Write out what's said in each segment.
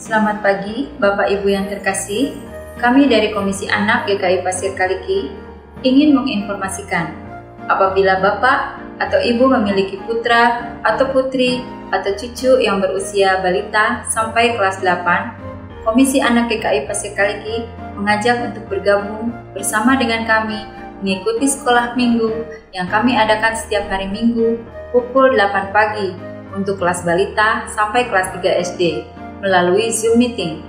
Selamat pagi, Bapak Ibu yang terkasih. Kami dari Komisi Anak GKI Pasir Kaliki ingin menginformasikan apabila Bapak atau Ibu memiliki putra atau putri atau cucu yang berusia balita sampai kelas 8, Komisi Anak GKI Pasir Kaliki mengajak untuk bergabung bersama dengan kami mengikuti sekolah minggu yang kami adakan setiap hari Minggu pukul 8 pagi untuk kelas balita sampai kelas 3 SD melalui Zoom Meeting.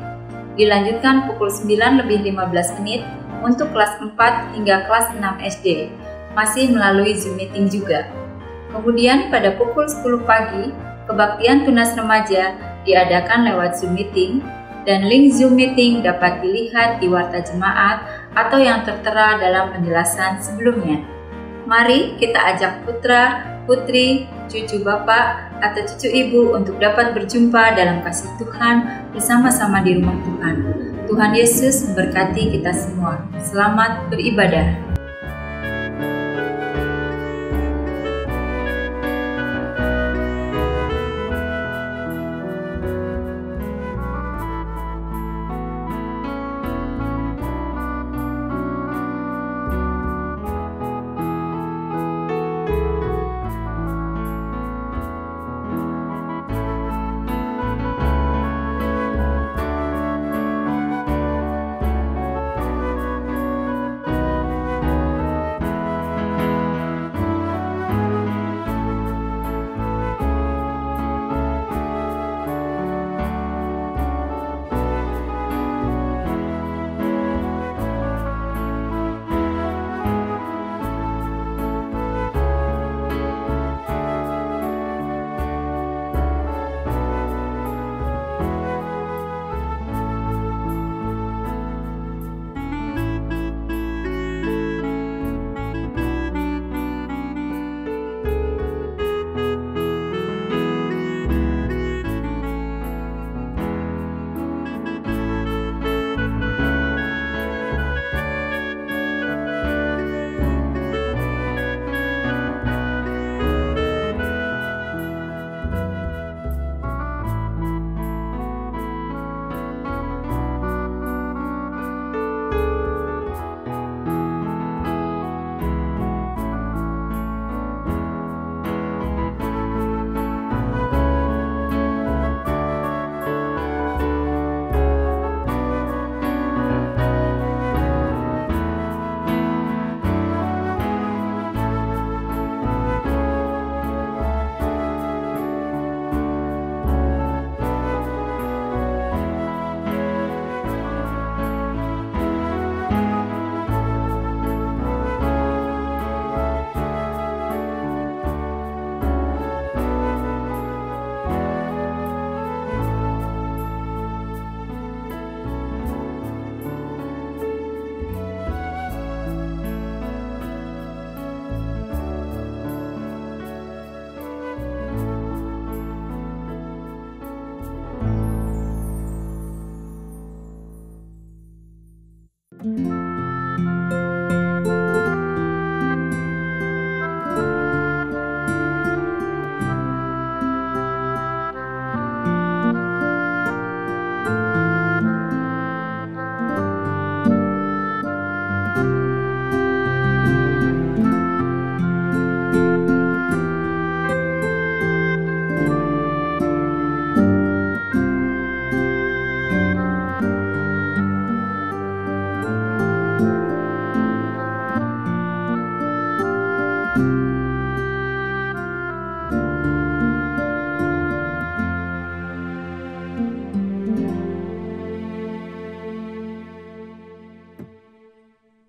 Dilanjutkan pukul 9:15 untuk kelas 4 hingga kelas 6 SD, masih melalui Zoom Meeting juga. Kemudian pada pukul 10 pagi, kebaktian tunas remaja diadakan lewat Zoom Meeting, dan link Zoom Meeting dapat dilihat di Warta Jemaat atau yang tertera dalam penjelasan sebelumnya. Mari kita ajak putra, putri, cucu Bapak, atau cucu Ibu untuk dapat berjumpa dalam kasih Tuhan bersama-sama di rumah Tuhan. Tuhan Yesus memberkati kita semua. Selamat beribadah.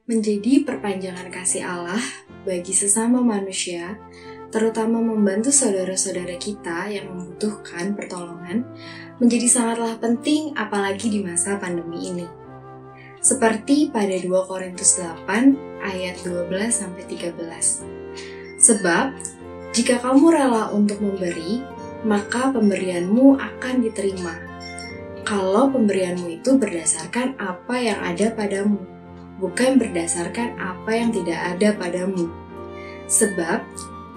Menjadi perpanjangan kasih Allah bagi sesama manusia, terutama membantu saudara-saudara kita yang membutuhkan pertolongan, menjadi sangatlah penting apalagi di masa pandemi ini. Seperti pada 2 Korintus 8 ayat 12-13. Sebab, jika kamu rela untuk memberi, maka pemberianmu akan diterima. Kalau pemberianmu itu berdasarkan apa yang ada padamu, bukan berdasarkan apa yang tidak ada padamu. Sebab,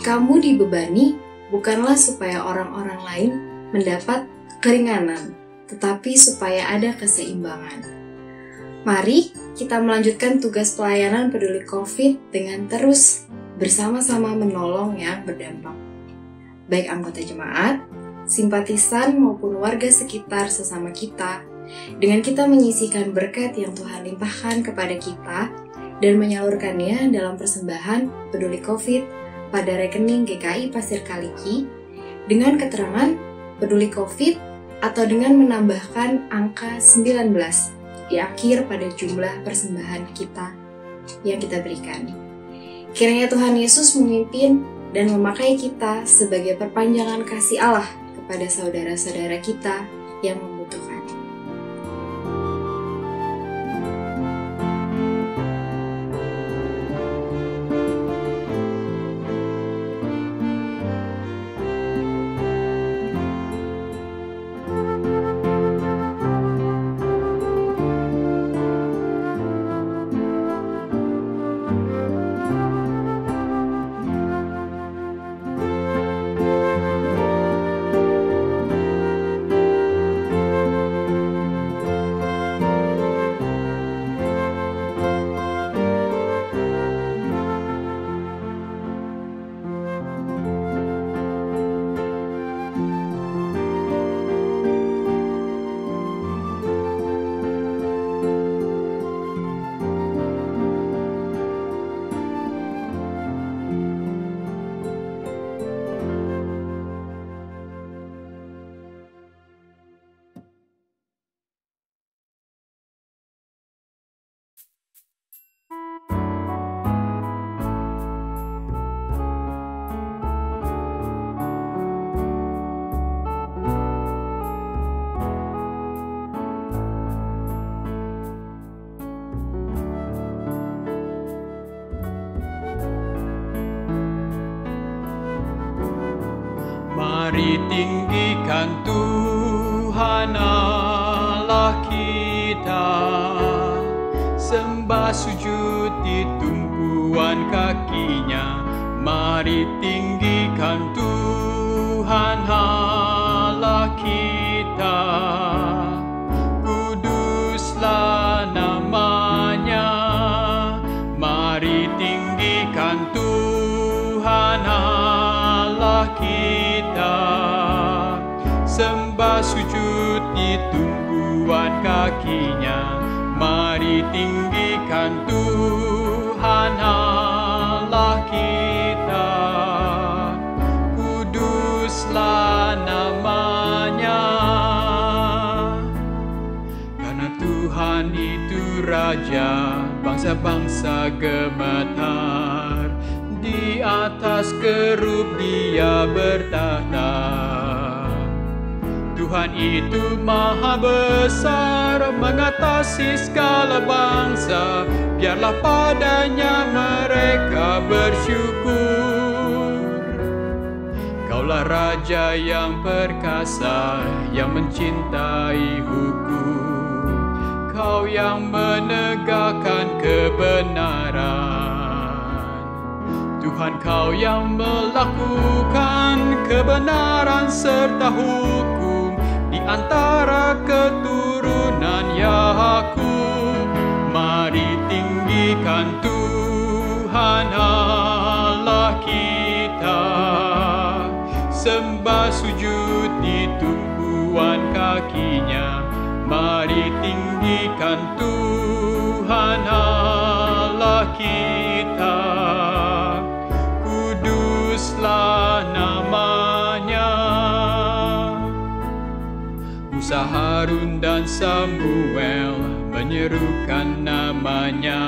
kamu dibebani bukanlah supaya orang-orang lain mendapat keringanan, tetapi supaya ada keseimbangan. Mari kita melanjutkan tugas pelayanan peduli COVID dengan terus bersama-sama menolong yang berdampak. Baik anggota jemaat, simpatisan maupun warga sekitar sesama kita, dengan kita menyisihkan berkat yang Tuhan limpahkan kepada kita dan menyalurkannya dalam persembahan peduli COVID pada rekening GKI Pasir Kaliki dengan keterangan peduli COVID atau dengan menambahkan angka 19 di akhir pada jumlah persembahan kita yang kita berikan. Kiranya Tuhan Yesus memimpin dan memakai kita sebagai perpanjangan kasih Allah kepada saudara-saudara kita yang membutuhkan. Mari tinggikan Tuhan Allah kita, sembah sujud di tumpuan kakinya. Mari tinggikan Tuhan Allah kita, kuduslah namanya. Mari tinggikan Tuhan Allah kita, sembah sujud di tumpuan kakinya. Mari tinggikan Tuhan Allah kita, kuduslah namanya. Karena Tuhan itu Raja, bangsa-bangsa gemetar. Di atas kerub Dia bertahta. Tuhan itu maha besar, mengatasi segala bangsa. Biarlah padanya mereka bersyukur. Kaulah Raja yang perkasa, yang mencintai hukum. Kau yang menegakkan kebenaran. Tuhan, Kau yang melakukan kebenaran serta hukum di antara keturunan Yakub. Mari tinggikan Tuhan Allah kita, sembah sujud di tumpuan kakinya. Mari tinggikan Tuhan Allah kita, kuduslah namanya. Musa, Harun dan Samuel menyerukan namanya.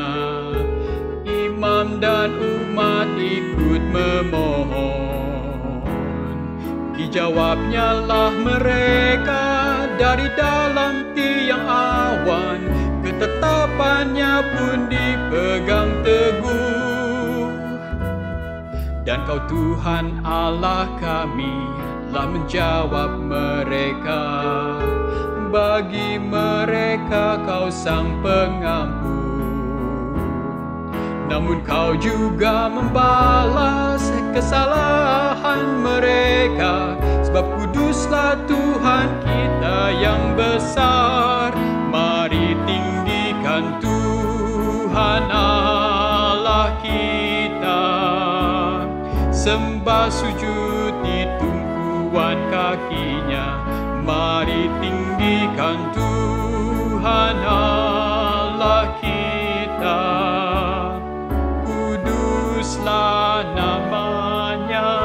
Imam dan umat ikut memohon. Dijawabnya lah mereka dari dalam tiang awan. Ketetapannya pun dipegang teguh. Dan Kau Tuhan Allah kami telah menjawab mereka. Bagi mereka Kau sang pengampun. Namun Kau juga membalas kesalahan mereka. Sebab kuduslah Tuhan kita yang besar. Mari tinggikan Tuhan Allah kita, sembah sujud di tumpuan kakinya. Mari tinggikan Tuhan Allah kita, kuduslah namanya.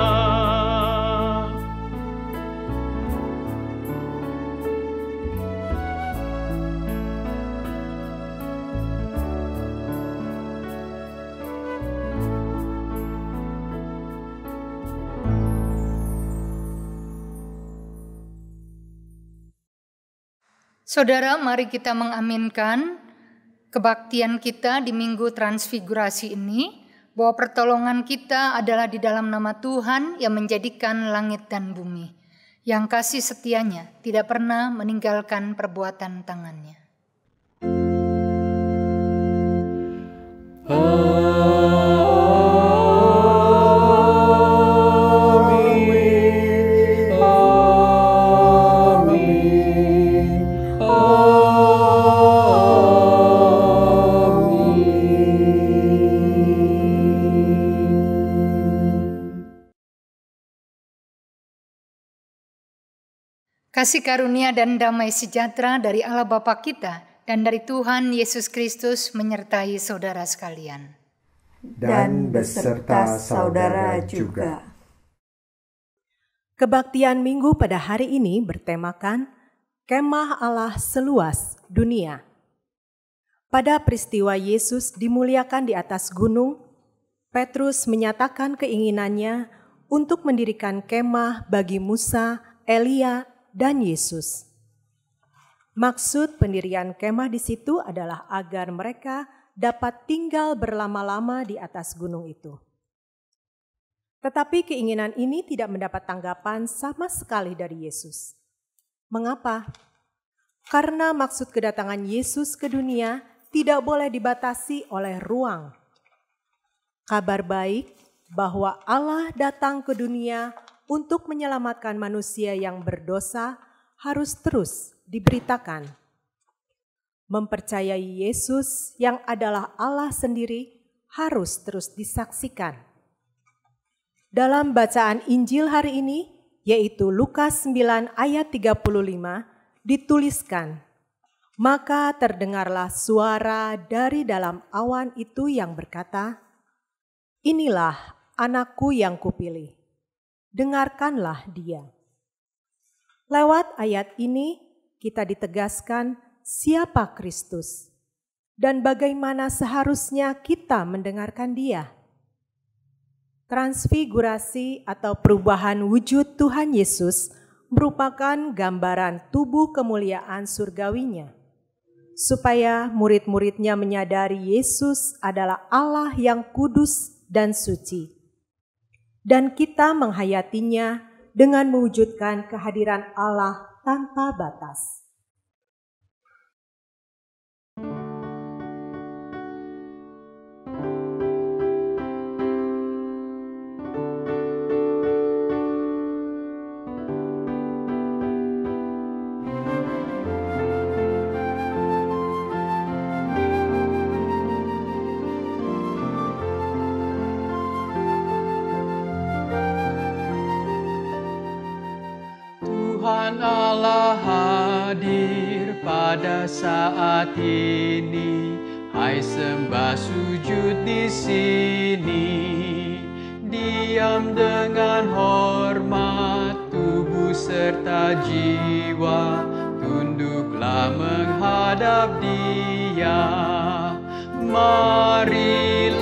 Saudara, mari kita mengaminkan kebaktian kita di Minggu Transfigurasi ini, bahwa pertolongan kita adalah di dalam nama Tuhan yang menjadikan langit dan bumi, yang kasih setianya tidak pernah meninggalkan perbuatan tangannya. Kasih karunia dan damai sejahtera dari Allah Bapa kita dan dari Tuhan Yesus Kristus menyertai saudara sekalian. Dan beserta saudara juga. Kebaktian Minggu pada hari ini bertemakan Kemah Allah seluas dunia. Pada peristiwa Yesus dimuliakan di atas gunung, Petrus menyatakan keinginannya untuk mendirikan kemah bagi Musa, Elia, dan Yesus. Maksud pendirian kemah di situ adalah agar mereka dapat tinggal berlama-lama di atas gunung itu. Tetapi keinginan ini tidak mendapat tanggapan sama sekali dari Yesus. Mengapa? Karena maksud kedatangan Yesus ke dunia tidak boleh dibatasi oleh ruang. Kabar baik bahwa Allah datang ke dunia untuk menyelamatkan manusia yang berdosa harus terus diberitakan. Mempercayai Yesus yang adalah Allah sendiri harus terus disaksikan. Dalam bacaan Injil hari ini, yaitu Lukas 9 ayat 35, dituliskan, "Maka terdengarlah suara dari dalam awan itu yang berkata, 'Inilah anakku yang kupilih. Dengarkanlah dia.'" Lewat ayat ini kita ditegaskan siapa Kristus dan bagaimana seharusnya kita mendengarkan dia. Transfigurasi atau perubahan wujud Tuhan Yesus merupakan gambaran tubuh kemuliaan surgawinya, supaya murid-muridnya menyadari Yesus adalah Allah yang kudus dan suci. Dan kita menghayatinya dengan mewujudkan kehadiran Allah tanpa batas. Tuhan Allah hadir pada saat ini, hai sembah sujud di sini. Diam dengan hormat tubuh serta jiwa, tunduklah menghadap Dia. Marilah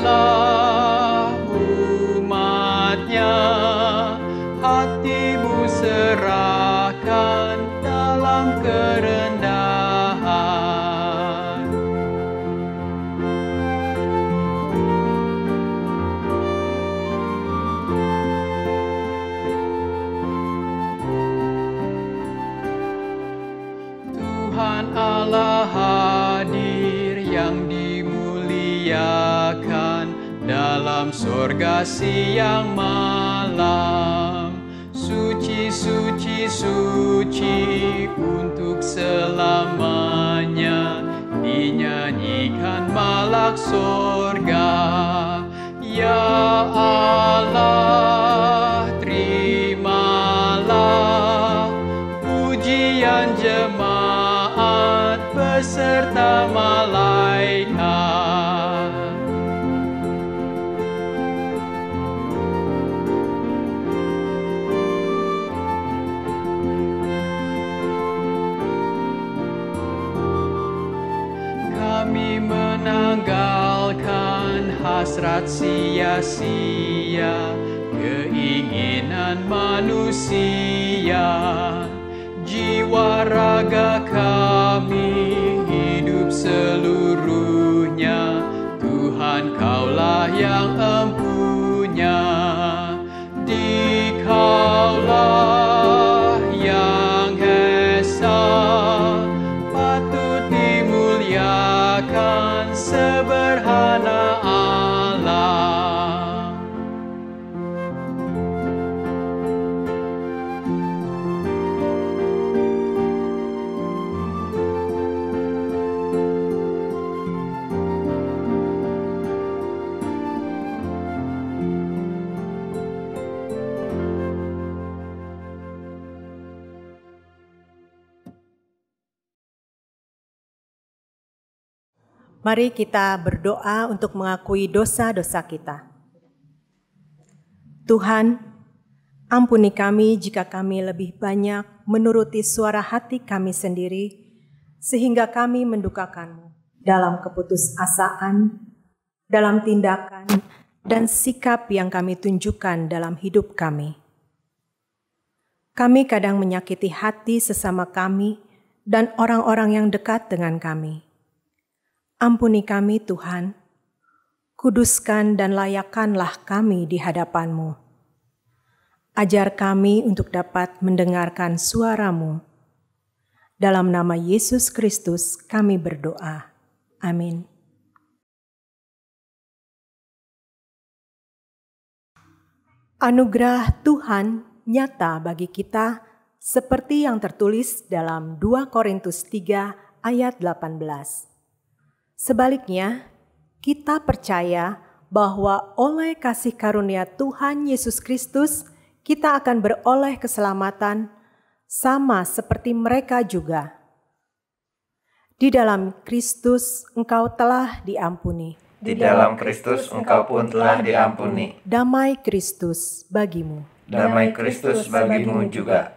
umatnya, hatimu serahkan dalam kerendahan. Tuhan Allah hadir yang dimuliakan dalam sorga siang malam. Suci, suci, suci untuk selamanya. sorga. Ya Allah, terimalah pujian jemaat beserta malaikat. Kami menanggalkan hasrat sia-sia, keinginan manusia. Jiwa raga kami hidup seluruhnya, Tuhan Kaulah yang empunya. Dikaulah yang esa, patut dimuliakan seberhana Allah. Mari kita berdoa untuk mengakui dosa-dosa kita. Tuhan, ampuni kami jika kami lebih banyak menuruti suara hati kami sendiri, sehingga kami mendukakan-Mu dalam keputusasaan, dalam tindakan, dan sikap yang kami tunjukkan dalam hidup kami. Kami kadang menyakiti hati sesama kami dan orang-orang yang dekat dengan kami. Ampuni kami Tuhan, kuduskan dan layakkanlah kami di hadapan-Mu. Ajar kami untuk dapat mendengarkan suara-Mu. Dalam nama Yesus Kristus kami berdoa. Amin. Anugerah Tuhan nyata bagi kita seperti yang tertulis dalam 2 Korintus 3 ayat 18. Sebaliknya, kita percaya bahwa oleh kasih karunia Tuhan Yesus Kristus, kita akan beroleh keselamatan sama seperti mereka juga. Di dalam Kristus engkau telah diampuni. Di dalam Kristus engkau pun telah diampuni. Damai Kristus bagimu. Damai Kristus bagimu juga.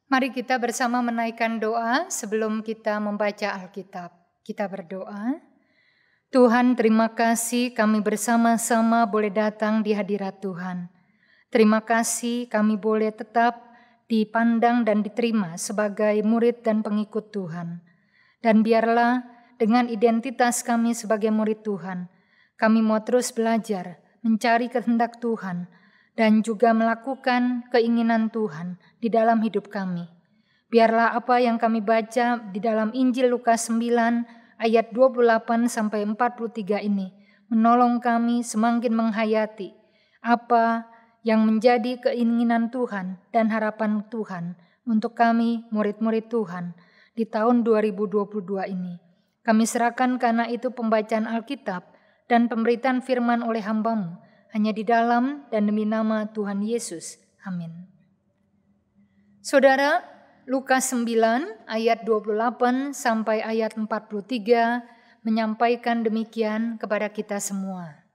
Mari kita bersama menaikkan doa sebelum kita membaca Alkitab. Kita berdoa. Tuhan, terima kasih kami bersama-sama boleh datang di hadirat Tuhan. Terima kasih kami boleh tetap dipandang dan diterima sebagai murid dan pengikut Tuhan. Dan biarlah dengan identitas kami sebagai murid Tuhan, kami mau terus belajar, mencari kehendak Tuhan, dan juga melakukan keinginan Tuhan di dalam hidup kami. Biarlah apa yang kami baca di dalam Injil Lukas 9 ayat 28-43 ini menolong kami semakin menghayati apa yang menjadi keinginan Tuhan dan harapan Tuhan untuk kami murid-murid Tuhan di tahun 2022 ini. Kami serahkan karena itu pembacaan Alkitab dan pemberitaan firman oleh hamba-Mu hanya di dalam dan demi nama Tuhan Yesus. Amin. Saudara, Lukas 9 ayat 28 sampai ayat 43 menyampaikan demikian kepada kita semua.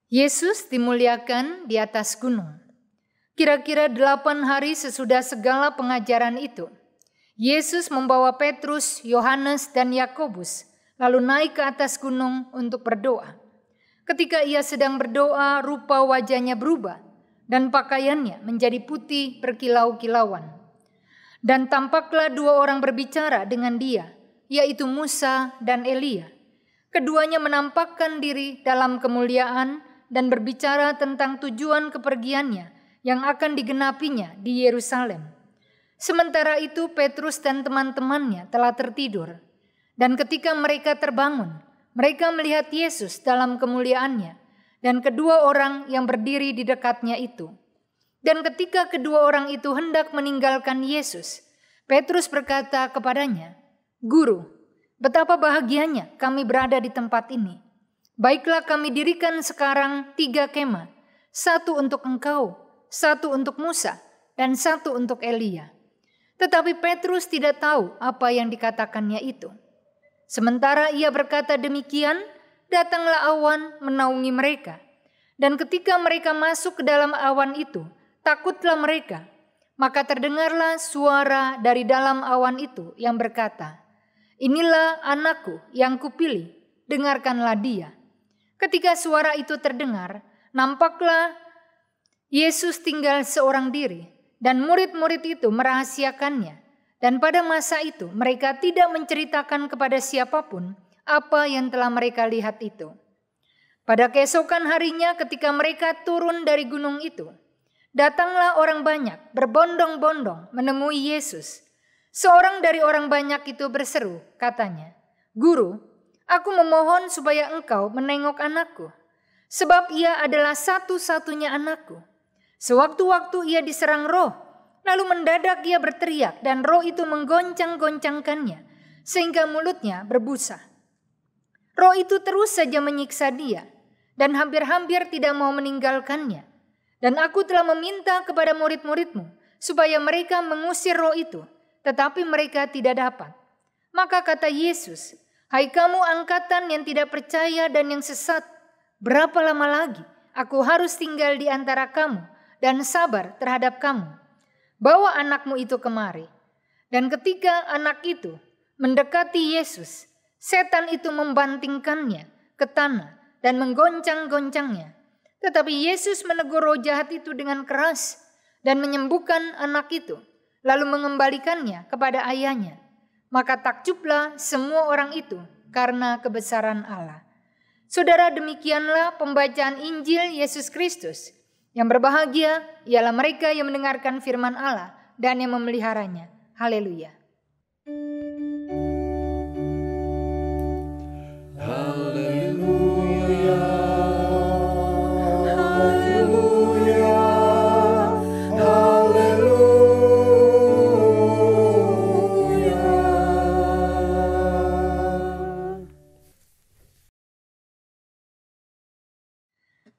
Yesus dimuliakan di atas gunung. Kira-kira 8 hari sesudah segala pengajaran itu, Yesus membawa Petrus, Yohanes, dan Yakobus lalu naik ke atas gunung untuk berdoa. Ketika ia sedang berdoa, rupa wajahnya berubah dan pakaiannya menjadi putih berkilau-kilauan. Dan tampaklah 2 orang berbicara dengan dia, yaitu Musa dan Elia. Keduanya menampakkan diri dalam kemuliaan dan berbicara tentang tujuan kepergiannya yang akan digenapinya di Yerusalem. Sementara itu Petrus dan teman-temannya telah tertidur. Dan ketika mereka terbangun, mereka melihat Yesus dalam kemuliaannya dan kedua orang yang berdiri di dekatnya itu. Dan ketika kedua orang itu hendak meninggalkan Yesus, Petrus berkata kepadanya, "Guru, betapa bahagianya kami berada di tempat ini. Baiklah kami dirikan sekarang 3 kemah, 1 untuk engkau, 1 untuk Musa, dan 1 untuk Elia." Tetapi Petrus tidak tahu apa yang dikatakannya itu. Sementara ia berkata demikian, datanglah awan menaungi mereka. Dan ketika mereka masuk ke dalam awan itu, takutlah mereka. Maka terdengarlah suara dari dalam awan itu yang berkata, "Inilah anakku yang kupilih, dengarkanlah dia." Ketika suara itu terdengar, nampaklah Yesus tinggal seorang diri, dan murid-murid itu merahasiakannya. Dan pada masa itu mereka tidak menceritakan kepada siapapun apa yang telah mereka lihat itu. Pada keesokan harinya ketika mereka turun dari gunung itu, datanglah orang banyak berbondong-bondong menemui Yesus. Seorang dari orang banyak itu berseru, katanya, "Guru, aku memohon supaya engkau menengok anakku, sebab ia adalah satu-satunya anakku. Sewaktu-waktu ia diserang roh, lalu mendadak ia berteriak dan roh itu menggoncang-goncangkannya, sehingga mulutnya berbusa. Roh itu terus saja menyiksa dia, dan hampir-hampir tidak mau meninggalkannya. Dan aku telah meminta kepada murid-muridmu supaya mereka mengusir roh itu, tetapi mereka tidak dapat." Maka kata Yesus, "Hai kamu angkatan yang tidak percaya dan yang sesat, berapa lama lagi aku harus tinggal di antara kamu dan sabar terhadap kamu? Bawa anakmu itu kemari." Dan ketika anak itu mendekati Yesus, setan itu membantingkannya ke tanah dan menggoncang-goncangnya. Tetapi Yesus menegur roh jahat itu dengan keras dan menyembuhkan anak itu, lalu mengembalikannya kepada ayahnya. Maka takjublah semua orang itu karena kebesaran Allah. Saudara, demikianlah pembacaan Injil Yesus Kristus. Yang berbahagia ialah mereka yang mendengarkan firman Allah dan yang memeliharanya. Haleluya.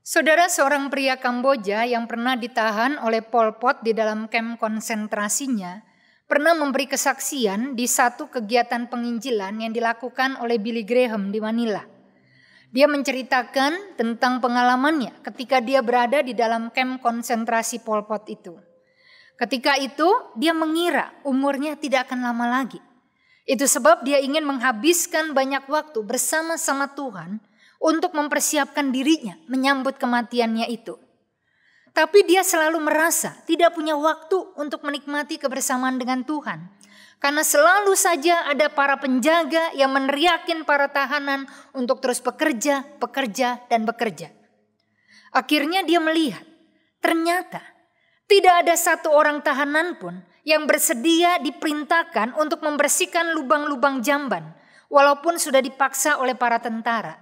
Saudara, seorang pria Kamboja yang pernah ditahan oleh Pol Pot di dalam kamp konsentrasinya pernah memberi kesaksian di satu kegiatan penginjilan yang dilakukan oleh Billy Graham di Manila. Dia menceritakan tentang pengalamannya ketika dia berada di dalam kamp konsentrasi Pol Pot itu. Ketika itu dia mengira umurnya tidak akan lama lagi. Itu sebab dia ingin menghabiskan banyak waktu bersama-sama Tuhan untuk mempersiapkan dirinya menyambut kematiannya itu. Tapi dia selalu merasa tidak punya waktu untuk menikmati kebersamaan dengan Tuhan. Karena selalu saja ada para penjaga yang meneriakin para tahanan untuk terus bekerja, dan bekerja. Akhirnya dia melihat, ternyata tidak ada satu orang tahanan pun yang bersedia diperintahkan untuk membersihkan lubang-lubang jamban, walaupun sudah dipaksa oleh para tentara.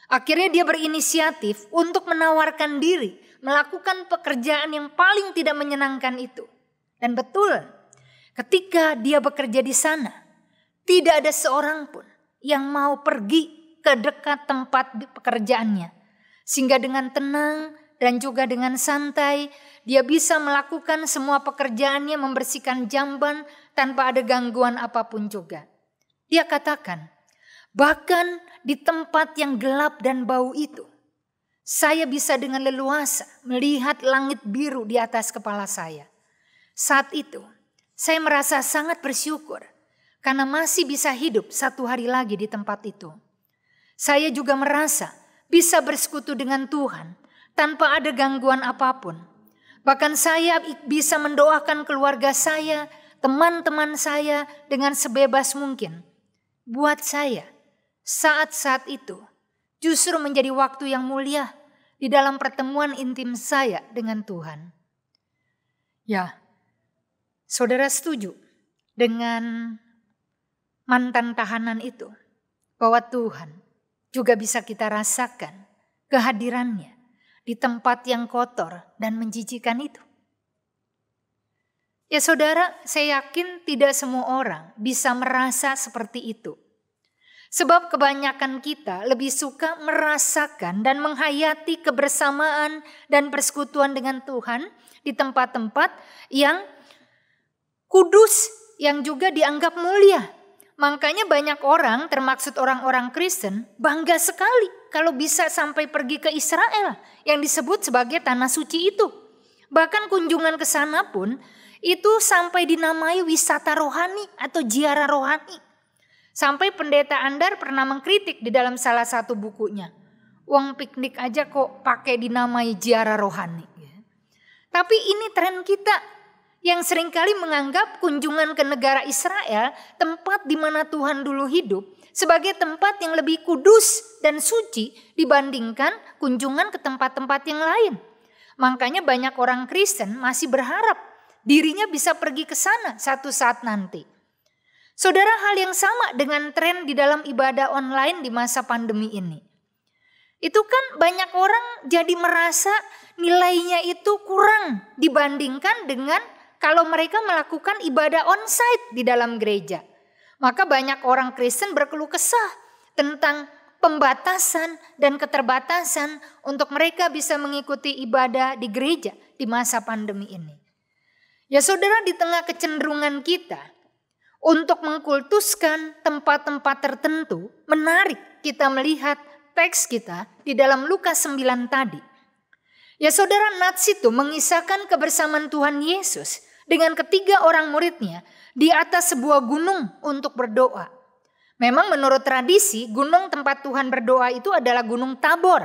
Akhirnya dia berinisiatif untuk menawarkan diri, melakukan pekerjaan yang paling tidak menyenangkan itu. Dan betul, ketika dia bekerja di sana, tidak ada seorang pun yang mau pergi ke dekat tempat pekerjaannya. Sehingga dengan tenang dan juga dengan santai, dia bisa melakukan semua pekerjaannya, membersihkan jamban tanpa ada gangguan apapun juga. Dia katakan, bahkan di tempat yang gelap dan bau itu, saya bisa dengan leluasa melihat langit biru di atas kepala saya. Saat itu, saya merasa sangat bersyukur karena masih bisa hidup 1 hari lagi di tempat itu. Saya juga merasa bisa bersekutu dengan Tuhan tanpa ada gangguan apapun. Bahkan saya bisa mendoakan keluarga saya, teman-teman saya dengan sebebas mungkin. Buat saya, saat-saat itu justru menjadi waktu yang mulia di dalam pertemuan intim saya dengan Tuhan. Ya, saudara setuju dengan mantan tahanan itu bahwa Tuhan juga bisa kita rasakan kehadirannya di tempat yang kotor dan menjijikan itu. Ya saudara, saya yakin tidak semua orang bisa merasa seperti itu. Sebab kebanyakan kita lebih suka merasakan dan menghayati kebersamaan dan persekutuan dengan Tuhan di tempat-tempat yang kudus, yang juga dianggap mulia. Makanya banyak orang, termaksud orang-orang Kristen, bangga sekali kalau bisa sampai pergi ke Israel yang disebut sebagai tanah suci itu. Bahkan kunjungan ke sana pun itu sampai dinamai wisata rohani atau ziarah rohani. Sampai pendeta Andar pernah mengkritik di dalam salah satu bukunya. Wong piknik aja kok pakai dinamai ziarah rohani. Tapi ini tren kita yang seringkali menganggap kunjungan ke negara Israel, tempat di mana Tuhan dulu hidup, sebagai tempat yang lebih kudus dan suci dibandingkan kunjungan ke tempat-tempat yang lain. Makanya banyak orang Kristen masih berharap dirinya bisa pergi ke sana satu saat nanti. Saudara, hal yang sama dengan tren di dalam ibadah online di masa pandemi ini. Itu kan banyak orang jadi merasa nilainya itu kurang dibandingkan dengan kalau mereka melakukan ibadah onsite di dalam gereja. Maka banyak orang Kristen berkeluh kesah tentang pembatasan dan keterbatasan untuk mereka bisa mengikuti ibadah di gereja di masa pandemi ini. Ya saudara, di tengah kecenderungan kita untuk mengkultuskan tempat-tempat tertentu, menarik kita melihat teks kita di dalam Lukas 9 tadi. Ya saudara, Nats itu mengisahkan kebersamaan Tuhan Yesus dengan ketiga orang muridnya di atas sebuah gunung untuk berdoa. Memang menurut tradisi gunung tempat Tuhan berdoa itu adalah Gunung Tabor.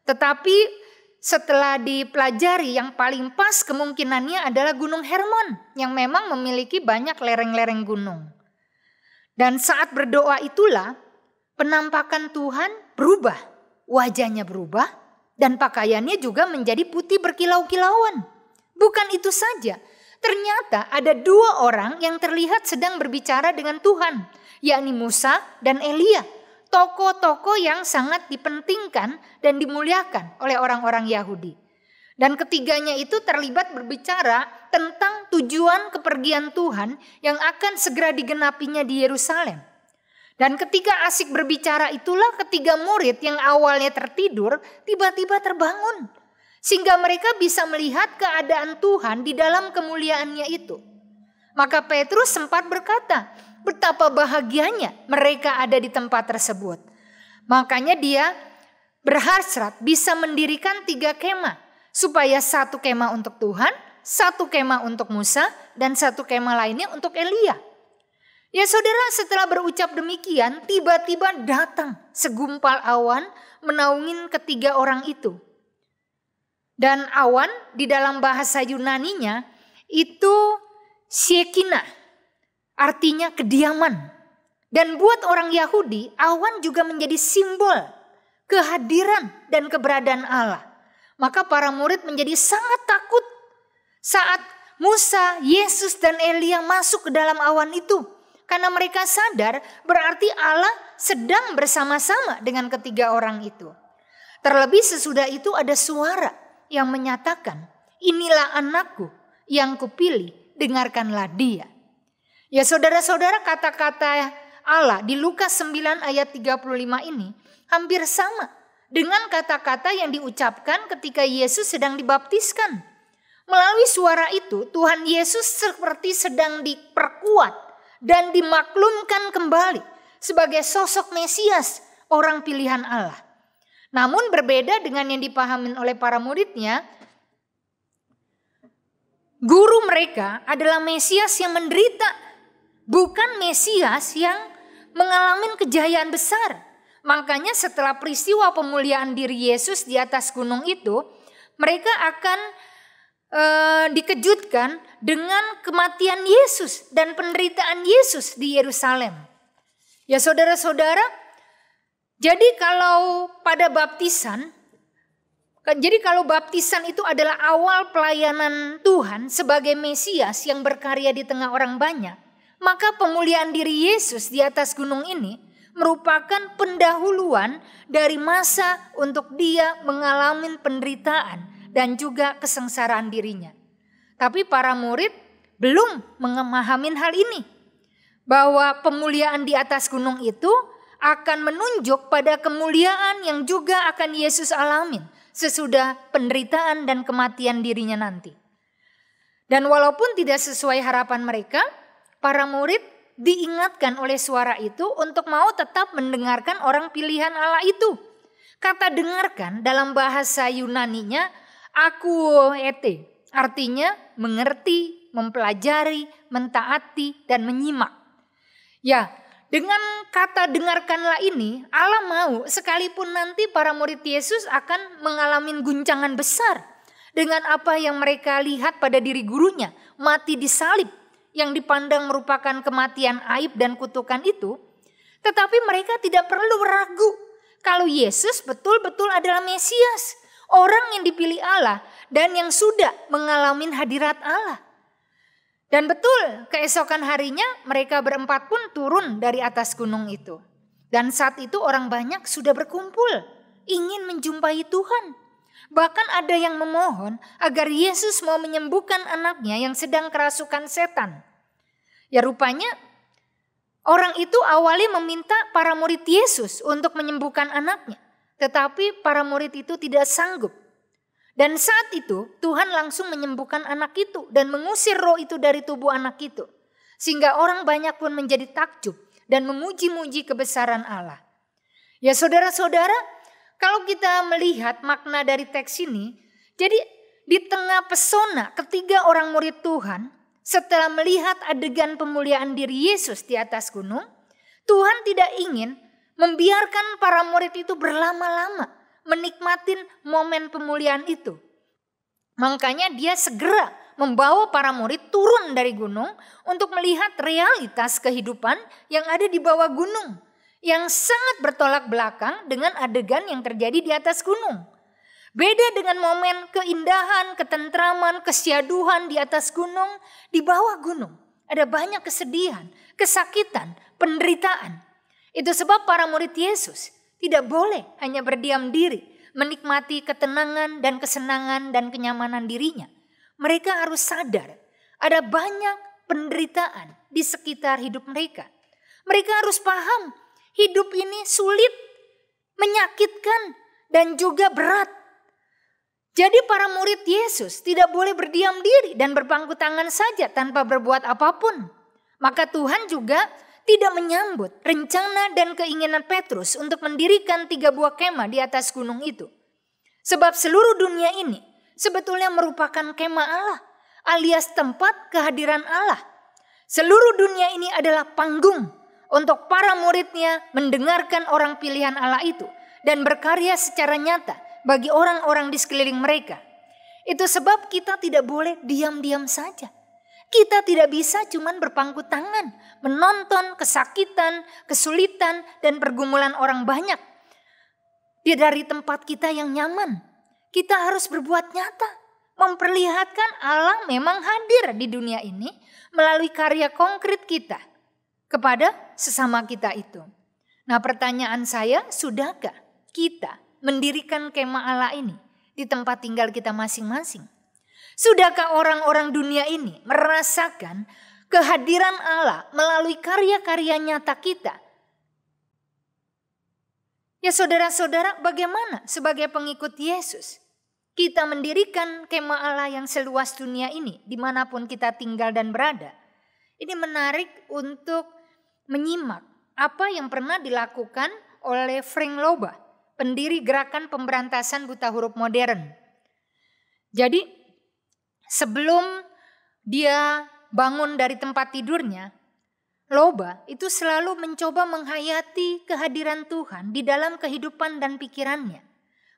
Tetapi setelah dipelajari yang paling pas kemungkinannya adalah Gunung Hermon yang memang memiliki banyak lereng-lereng gunung. Dan saat berdoa itulah penampakan Tuhan berubah, wajahnya berubah dan pakaiannya juga menjadi putih berkilau-kilauan. Bukan itu saja, ternyata ada dua orang yang terlihat sedang berbicara dengan Tuhan, yakni Musa dan Elia. Tokoh-tokoh yang sangat dipentingkan dan dimuliakan oleh orang-orang Yahudi. Dan ketiganya itu terlibat berbicara tentang tujuan kepergian Tuhan yang akan segera digenapinya di Yerusalem. Dan ketika asik berbicara itulah ketiga murid yang awalnya tertidur tiba-tiba terbangun. Sehingga mereka bisa melihat keadaan Tuhan di dalam kemuliaannya itu. Maka Petrus sempat berkata, betapa bahagianya mereka ada di tempat tersebut. Makanya dia berhasrat bisa mendirikan 3 kemah. Supaya 1 kemah untuk Tuhan, 1 kemah untuk Musa, dan 1 kemah lainnya untuk Elia. Ya saudara, setelah berucap demikian, tiba-tiba datang segumpal awan menaungin ketiga orang itu. Dan awan di dalam bahasa Yunaninya itu Shekinah. Artinya kediaman. Dan buat orang Yahudi, awan juga menjadi simbol kehadiran dan keberadaan Allah. Maka para murid menjadi sangat takut saat Musa, Yesus dan Elia masuk ke dalam awan itu. Karena mereka sadar berarti Allah sedang bersama-sama dengan ketiga orang itu. Terlebih sesudah itu ada suara yang menyatakan, inilah anakku yang kupilih, dengarkanlah dia. Ya saudara-saudara, kata-kata Allah di Lukas 9 ayat 35 ini hampir sama dengan kata-kata yang diucapkan ketika Yesus sedang dibaptiskan. Melalui suara itu Tuhan Yesus seperti sedang diperkuat dan dimaklumkan kembali sebagai sosok Mesias, orang pilihan Allah. Namun berbeda dengan yang dipahami oleh para muridnya, guru mereka adalah Mesias yang menderita, bukan Mesias yang mengalami kejayaan besar. Makanya setelah peristiwa pemuliaan diri Yesus di atas gunung itu, mereka akan dikejutkan dengan kematian Yesus dan penderitaan Yesus di Yerusalem. Ya saudara-saudara, jadi kalau baptisan itu adalah awal pelayanan Tuhan sebagai Mesias yang berkarya di tengah orang banyak, maka pemuliaan diri Yesus di atas gunung ini merupakan pendahuluan dari masa untuk dia mengalami penderitaan dan juga kesengsaraan dirinya. Tapi para murid belum memahami hal ini. Bahwa pemuliaan di atas gunung itu akan menunjuk pada kemuliaan yang juga akan Yesus alamin sesudah penderitaan dan kematian dirinya nanti. Dan walaupun tidak sesuai harapan mereka, para murid diingatkan oleh suara itu untuk mau tetap mendengarkan orang pilihan Allah itu. Kata dengarkan dalam bahasa Yunaninya akuete, artinya mengerti, mempelajari, mentaati, dan menyimak. Ya, dengan kata dengarkanlah ini, Allah mau sekalipun nanti para murid Yesus akan mengalami guncangan besar dengan apa yang mereka lihat pada diri gurunya, mati di salib, yang dipandang merupakan kematian aib dan kutukan itu. Tetapi mereka tidak perlu ragu kalau Yesus betul-betul adalah Mesias, orang yang dipilih Allah dan yang sudah mengalami hadirat Allah. Dan betul, keesokan harinya mereka berempat pun turun dari atas gunung itu. Dan saat itu orang banyak sudah berkumpul, ingin menjumpai Tuhan. Bahkan ada yang memohon agar Yesus mau menyembuhkan anaknya yang sedang kerasukan setan. Ya rupanya orang itu awalnya meminta para murid Yesus untuk menyembuhkan anaknya. Tetapi para murid itu tidak sanggup. Dan saat itu Tuhan langsung menyembuhkan anak itu dan mengusir roh itu dari tubuh anak itu. Sehingga orang banyak pun menjadi takjub dan memuji-muji kebesaran Allah. Ya saudara-saudara, kalau kita melihat makna dari teks ini, jadi di tengah pesona ketiga orang murid Tuhan, setelah melihat adegan pemuliaan diri Yesus di atas gunung, Tuhan tidak ingin membiarkan para murid itu berlama-lama menikmatin momen pemulihan itu. Makanya dia segera membawa para murid turun dari gunung untuk melihat realitas kehidupan yang ada di bawah gunung, yang sangat bertolak belakang dengan adegan yang terjadi di atas gunung. Beda dengan momen keindahan, ketentraman, kesyaduhan di atas gunung, di bawah gunung ada banyak kesedihan, kesakitan, penderitaan. Itu sebab para murid Yesus tidak boleh hanya berdiam diri, menikmati ketenangan dan kesenangan dan kenyamanan dirinya. Mereka harus sadar ada banyak penderitaan di sekitar hidup mereka. Mereka harus paham hidup ini sulit, menyakitkan, dan juga berat. Jadi para murid Yesus tidak boleh berdiam diri dan berpangku tangan saja tanpa berbuat apapun. Maka Tuhan juga tidak menyambut rencana dan keinginan Petrus untuk mendirikan 3 buah kemah di atas gunung itu. Sebab seluruh dunia ini sebetulnya merupakan kemah Allah, alias tempat kehadiran Allah. Seluruh dunia ini adalah panggung untuk para muridnya mendengarkan orang pilihan Allah itu dan berkarya secara nyata bagi orang-orang di sekeliling mereka. Itu sebab kita tidak boleh diam-diam saja. Kita tidak bisa cuman berpangku tangan, menonton kesakitan, kesulitan, dan pergumulan orang banyak. Dari tempat kita yang nyaman, kita harus berbuat nyata, memperlihatkan Allah memang hadir di dunia ini melalui karya konkret kita kepada sesama kita itu. Nah, pertanyaan saya, sudahkah kita mendirikan kemah Allah ini di tempat tinggal kita masing-masing? Sudahkah orang-orang dunia ini merasakan kehadiran Allah melalui karya-karya nyata kita? Ya saudara-saudara, bagaimana sebagai pengikut Yesus kita mendirikan kemah Allah yang seluas dunia ini dimanapun kita tinggal dan berada? Ini menarik untuk menyimak apa yang pernah dilakukan oleh Frank Loba, pendiri gerakan pemberantasan buta huruf modern. Jadi sebelum dia bangun dari tempat tidurnya, Loba itu selalu mencoba menghayati kehadiran Tuhan di dalam kehidupan dan pikirannya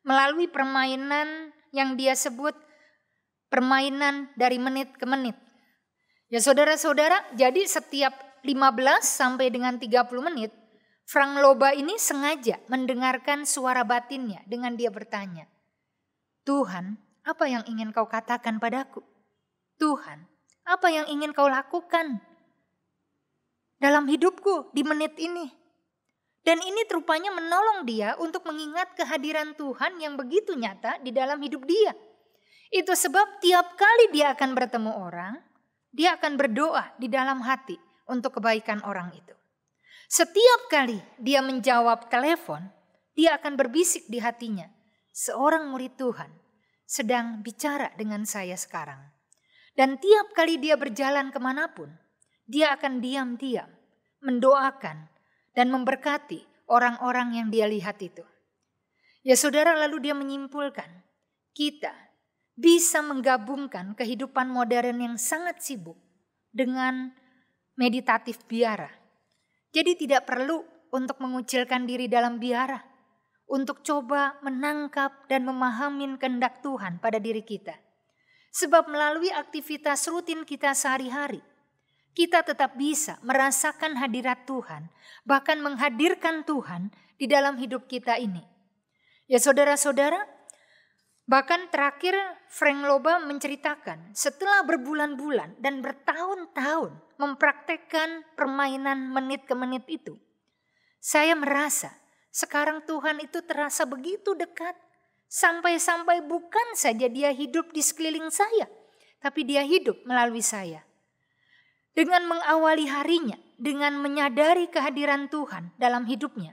melalui permainan yang dia sebut permainan dari menit ke menit. Ya saudara-saudara, jadi setiap 15 sampai dengan 30 menit, Frank Loba ini sengaja mendengarkan suara batinnya dengan dia bertanya, Tuhan, apa yang ingin kau katakan padaku? Tuhan, apa yang ingin kau lakukan dalam hidupku di menit ini? Dan ini rupanya menolong dia untuk mengingat kehadiran Tuhan yang begitu nyata di dalam hidup dia. Itu sebab tiap kali dia akan bertemu orang, dia akan berdoa di dalam hati untuk kebaikan orang itu. Setiap kali dia menjawab telepon, dia akan berbisik di hatinya, seorang murid Tuhan sedang bicara dengan saya sekarang. Dan tiap kali dia berjalan kemanapun, dia akan diam-diam mendoakan dan memberkati orang-orang yang dia lihat itu. Ya saudara, lalu dia menyimpulkan, kita bisa menggabungkan kehidupan modern yang sangat sibuk dengan meditatif biara. Jadi tidak perlu untuk mengucilkan diri dalam biara, untuk coba menangkap dan memahami kehendak Tuhan pada diri kita. Sebab melalui aktivitas rutin kita sehari-hari, kita tetap bisa merasakan hadirat Tuhan, bahkan menghadirkan Tuhan di dalam hidup kita ini. Ya saudara-saudara, bahkan terakhir Frank Loba menceritakan setelah berbulan-bulan dan bertahun-tahun mempraktekkan permainan menit ke menit itu, saya merasa sekarang Tuhan itu terasa begitu dekat, sampai-sampai bukan saja dia hidup di sekeliling saya, tapi dia hidup melalui saya. Dengan mengawali harinya, dengan menyadari kehadiran Tuhan dalam hidupnya,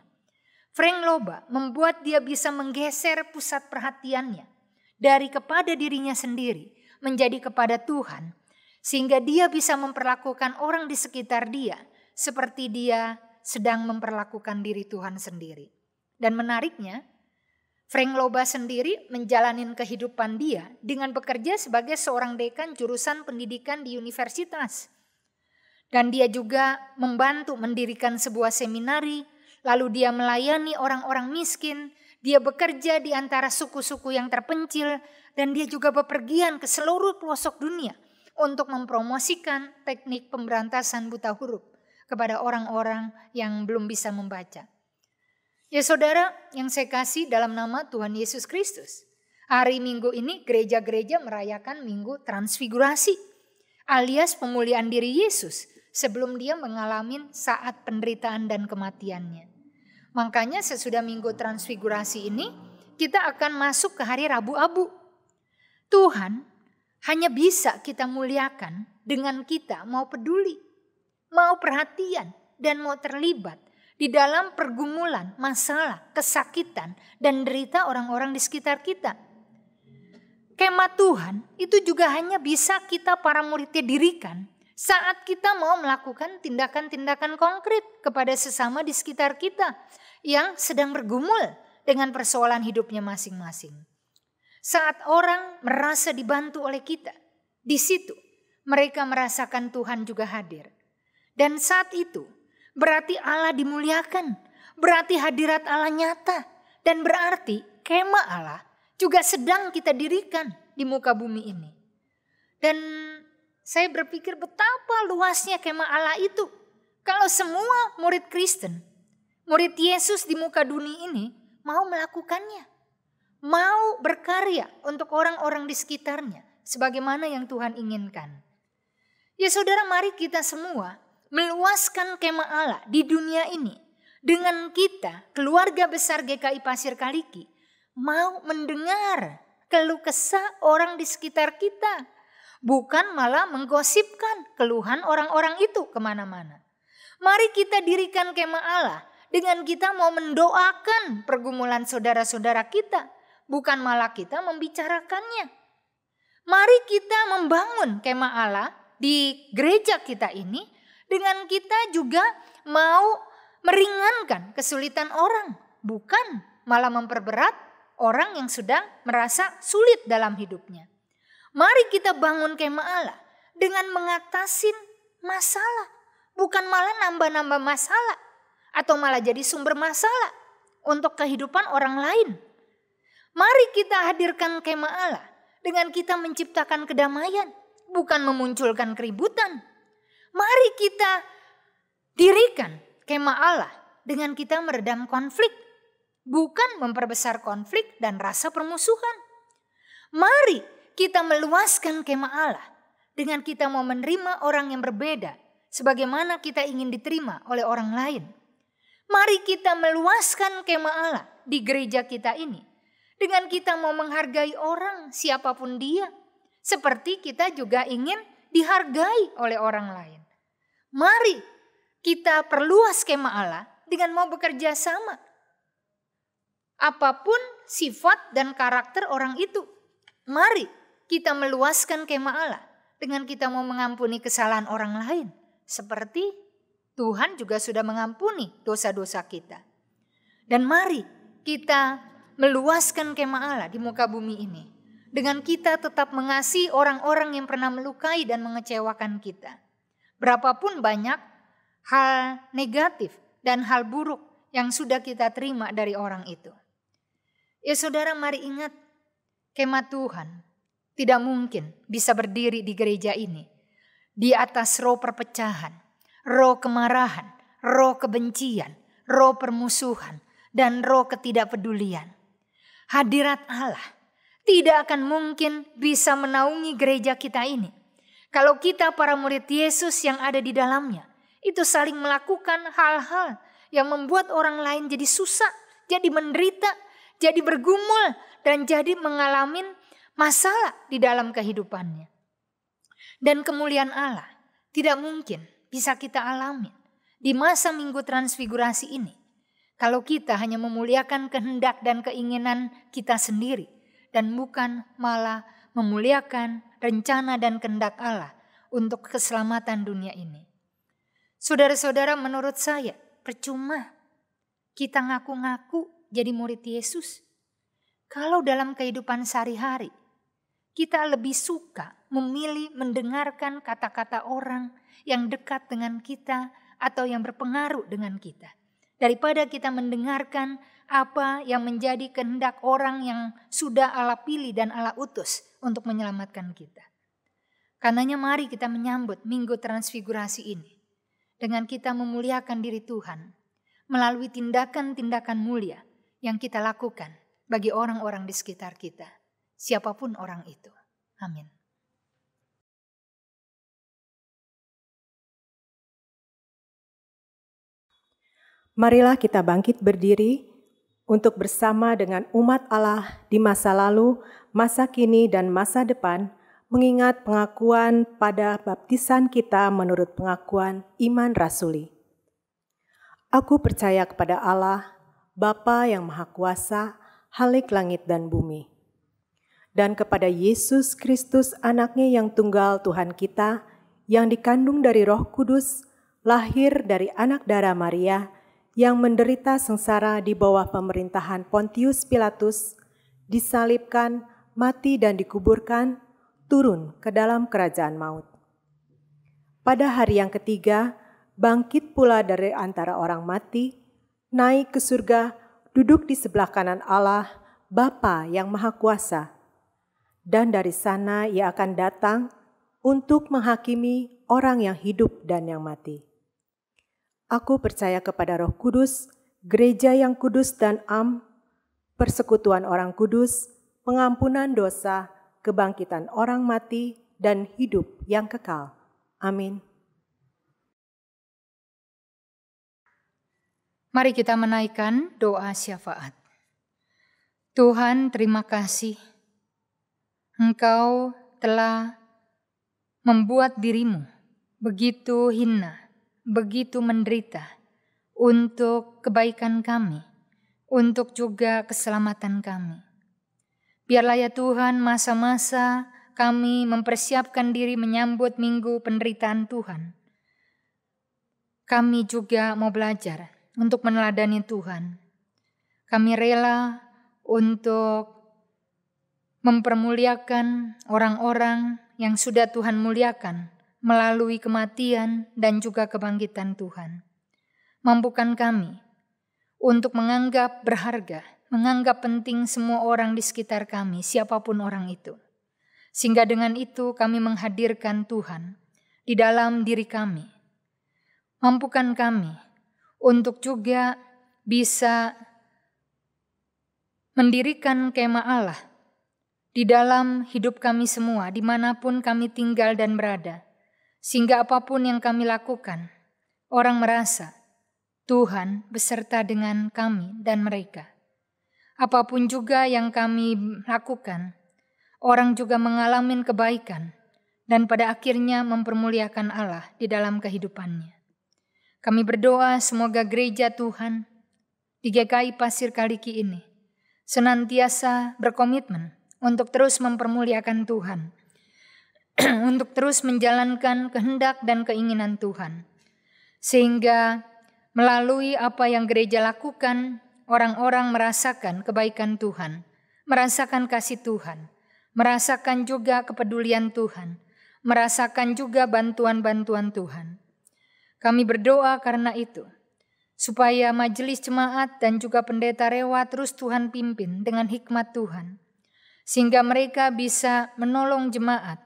Frank Loba membuat dia bisa menggeser pusat perhatiannya dari kepada dirinya sendiri menjadi kepada Tuhan, sehingga dia bisa memperlakukan orang di sekitar dia seperti dia sedang memperlakukan diri Tuhan sendiri. Dan menariknya, Frank Loba sendiri menjalani kehidupan dia dengan bekerja sebagai seorang dekan jurusan pendidikan di universitas. Dan dia juga membantu mendirikan sebuah seminari, lalu dia melayani orang-orang miskin, dia bekerja di antara suku-suku yang terpencil, dan dia juga bepergian ke seluruh pelosok dunia untuk mempromosikan teknik pemberantasan buta huruf kepada orang-orang yang belum bisa membaca. Ya saudara, yang saya kasih dalam nama Tuhan Yesus Kristus, hari Minggu ini gereja-gereja merayakan Minggu Transfigurasi, alias pemulihan diri Yesus sebelum dia mengalami saat penderitaan dan kematiannya. Makanya sesudah Minggu Transfigurasi ini, kita akan masuk ke hari Rabu Abu. Tuhan hanya bisa kita muliakan dengan kita mau peduli, mau perhatian, dan mau terlibat di dalam pergumulan, masalah, kesakitan, dan derita orang-orang di sekitar kita. Kemah Tuhan itu juga hanya bisa kita para muridnya dirikan saat kita mau melakukan tindakan-tindakan konkret kepada sesama di sekitar kita yang sedang bergumul dengan persoalan hidupnya masing-masing. Saat orang merasa dibantu oleh kita, di situ mereka merasakan Tuhan juga hadir. Dan saat itu berarti Allah dimuliakan, berarti hadirat Allah nyata, dan berarti kemah Allah juga sedang kita dirikan di muka bumi ini. Dan saya berpikir betapa luasnya kemah Allah itu. Kalau semua murid Kristen, murid Yesus di muka dunia ini mau melakukannya. Mau berkarya untuk orang-orang di sekitarnya sebagaimana yang Tuhan inginkan. Ya saudara, mari kita semua meluaskan kemah Allah di dunia ini. Dengan kita, keluarga besar GKI Pasir Kaliki, mau mendengar keluh kesah orang di sekitar kita. Bukan malah menggosipkan keluhan orang-orang itu kemana-mana. Mari kita dirikan kemah Allah dengan kita mau mendoakan pergumulan saudara-saudara kita. Bukan malah kita membicarakannya. Mari kita membangun kemah Allah di gereja kita ini dengan kita juga mau meringankan kesulitan orang. Bukan malah memperberat orang yang sedang merasa sulit dalam hidupnya. Mari kita bangun kemah Allah dengan mengatasi masalah. Bukan malah nambah-nambah masalah. Atau malah jadi sumber masalah untuk kehidupan orang lain. Mari kita hadirkan kemah Allah dengan kita menciptakan kedamaian. Bukan memunculkan keributan. Mari kita dirikan kemah Allah dengan kita meredam konflik. Bukan memperbesar konflik dan rasa permusuhan. Mari kita meluaskan kemah Allah dengan kita mau menerima orang yang berbeda sebagaimana kita ingin diterima oleh orang lain. Mari kita meluaskan kemah Allah di gereja kita ini dengan kita mau menghargai orang siapapun dia. Seperti kita juga ingin dihargai oleh orang lain. Mari kita perluas kemah Allah dengan mau bekerja sama. Apapun sifat dan karakter orang itu, mari kita meluaskan kemah Allah dengan kita mau mengampuni kesalahan orang lain. Seperti Tuhan juga sudah mengampuni dosa-dosa kita. Dan mari kita meluaskan kemah Allah di muka bumi ini dengan kita tetap mengasihi orang-orang yang pernah melukai dan mengecewakan kita. Berapapun banyak hal negatif dan hal buruk yang sudah kita terima dari orang itu. Ya saudara, mari ingat, kemah Tuhan tidak mungkin bisa berdiri di gereja ini di atas roh perpecahan, roh kemarahan, roh kebencian, roh permusuhan, dan roh ketidakpedulian. Hadirat Allah tidak akan mungkin bisa menaungi gereja kita ini kalau kita para murid Yesus yang ada di dalamnya itu saling melakukan hal-hal yang membuat orang lain jadi susah, jadi menderita, jadi bergumul, dan jadi mengalami masalah di dalam kehidupannya. Dan kemuliaan Allah tidak mungkin bisa kita alami di masa Minggu Transfigurasi ini kalau kita hanya memuliakan kehendak dan keinginan kita sendiri dan bukan malah memuliakan rencana dan kehendak Allah untuk keselamatan dunia ini. Saudara-saudara, menurut saya percuma kita ngaku-ngaku jadi murid Yesus kalau dalam kehidupan sehari-hari kita lebih suka memilih mendengarkan kata-kata orang yang dekat dengan kita atau yang berpengaruh dengan kita daripada kita mendengarkan apa yang menjadi kehendak orang yang sudah Allah pilih dan Allah utus untuk menyelamatkan kita. Karenanya mari kita menyambut Minggu Transfigurasi ini dengan kita memuliakan diri Tuhan melalui tindakan-tindakan mulia yang kita lakukan bagi orang-orang di sekitar kita, siapapun orang itu. Amin. Marilah kita bangkit berdiri untuk bersama dengan umat Allah di masa lalu, masa kini, dan masa depan, mengingat pengakuan pada baptisan kita menurut pengakuan iman rasuli. Aku percaya kepada Allah, Bapa yang Maha Kuasa, Halik langit dan bumi, dan kepada Yesus Kristus anaknya yang tunggal Tuhan kita, yang dikandung dari Roh Kudus, lahir dari anak darah Maria, yang menderita sengsara di bawah pemerintahan Pontius Pilatus, disalibkan, mati dan dikuburkan, turun ke dalam kerajaan maut. Pada hari yang ketiga, bangkit pula dari antara orang mati, naik ke surga, duduk di sebelah kanan Allah, Bapa yang Maha Kuasa. Dan dari sana Ia akan datang untuk menghakimi orang yang hidup dan yang mati. Aku percaya kepada Roh Kudus, gereja yang kudus dan am, persekutuan orang kudus, pengampunan dosa, kebangkitan orang mati, dan hidup yang kekal. Amin. Mari kita menaikkan doa syafaat. Tuhan, terima kasih. Engkau telah membuat dirimu begitu hina, begitu menderita untuk kebaikan kami, untuk juga keselamatan kami. Biarlah ya Tuhan, masa-masa kami mempersiapkan diri menyambut minggu penderitaan Tuhan, kami juga mau belajar untuk meneladani Tuhan. Kami rela untuk mempermuliakan orang-orang yang sudah Tuhan muliakan melalui kematian dan juga kebangkitan Tuhan. Mampukan kami untuk menganggap berharga, menganggap penting semua orang di sekitar kami, siapapun orang itu. Sehingga dengan itu kami menghadirkan Tuhan di dalam diri kami. Mampukan kami untuk juga bisa mendirikan kemah Allah di dalam hidup kami semua, dimanapun kami tinggal dan berada. Sehingga apapun yang kami lakukan, orang merasa Tuhan beserta dengan kami dan mereka. Apapun juga yang kami lakukan, orang juga mengalami kebaikan dan pada akhirnya mempermuliakan Allah di dalam kehidupannya. Kami berdoa semoga gereja Tuhan di GKI Pasir Kaliki ini senantiasa berkomitmen untuk terus mempermuliakan Tuhan, untuk terus menjalankan kehendak dan keinginan Tuhan, sehingga melalui apa yang gereja lakukan, orang-orang merasakan kebaikan Tuhan, merasakan kasih Tuhan, merasakan juga kepedulian Tuhan, merasakan juga bantuan-bantuan Tuhan. Kami berdoa karena itu, supaya majelis jemaat dan juga pendeta rewa terus Tuhan pimpin dengan hikmat Tuhan, sehingga mereka bisa menolong jemaat,